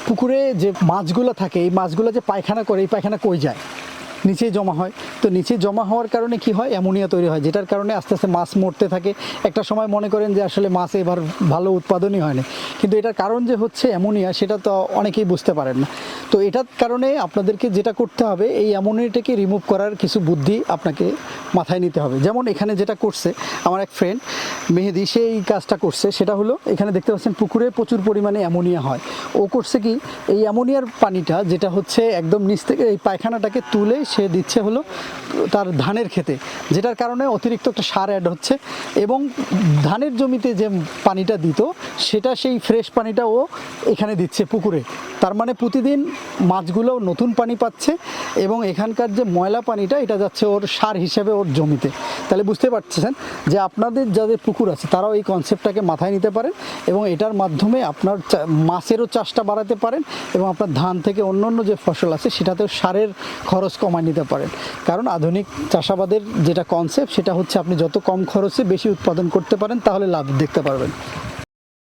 পুকুরে যে মাছগুলো থাকে এই মাছগুলো যে পায়খানা করে এই পায়খানা কই যায়, নিচেই জমা হয়। তো নিচে জমা হওয়ার কারণে কি হয়, অ্যামোনিয়া তৈরি হয়, যেটার কারণে আস্তে আস্তে মাছ মরতে থাকে। একটা সময় মনে করেন যে আসলে মাছ এবার ভালো উৎপাদনই হয় না, কিন্তু এটার কারণ যে হচ্ছে অ্যামোনিয়া সেটা তো অনেকেই বুঝতে পারেন না। তো এটার কারণে আপনাদেরকে যেটা করতে হবে, এই অ্যামোনিয়াটাকে রিমুভ করার কিছু বুদ্ধি আপনাকে মাথায় নিতে হবে। যেমন এখানে যেটা করছে আমার এক ফ্রেন্ড মেহেদি, সে এই কাজটা করছে। সেটা হলো এখানে দেখতে পাচ্ছেন পুকুরে প্রচুর পরিমাণে অ্যামোনিয়া হয়। ও করছে কি, এই অ্যামোনিয়ার পানিটা যেটা হচ্ছে একদম নিচ থেকে এই পায়খানাটাকে তুলে সে দিচ্ছে হলো তার ধানের খেতে, যেটার কারণে অতিরিক্ত একটা সার অ্যাড হচ্ছে এবং ধানের জমিতে যে পানিটা দিত সেটা সেই ফ্রেশ পানিটা ও এখানে দিচ্ছে পুকুরে। তার মানে প্রতিদিন মাছগুলো নতুন পানি পাচ্ছে এবং এখানকার যে ময়লা পানিটা এটা যাচ্ছে ওর সার হিসেবে ওর জমিতে। তাহলে বুঝতে পারছেন যে আপনাদের যাদের পুকুর আছে তারাও এই কনসেপ্টটাকে মাথায় নিতে পারেন এবং এটার মাধ্যমে আপনার মাছেরও চাষটা বাড়াতে পারেন এবং আপনার ধান থেকে অন্য অন্য যে ফসল আছে সেটাতেও সারের খরচ কমায় নিতে পারেন। কারণ আধুনিক চাষাবাদের যেটা কনসেপ্ট সেটা হচ্ছে আপনি যত কম খরচে বেশি উৎপাদন করতে পারেন তাহলে লাভ দেখতে পারবেন।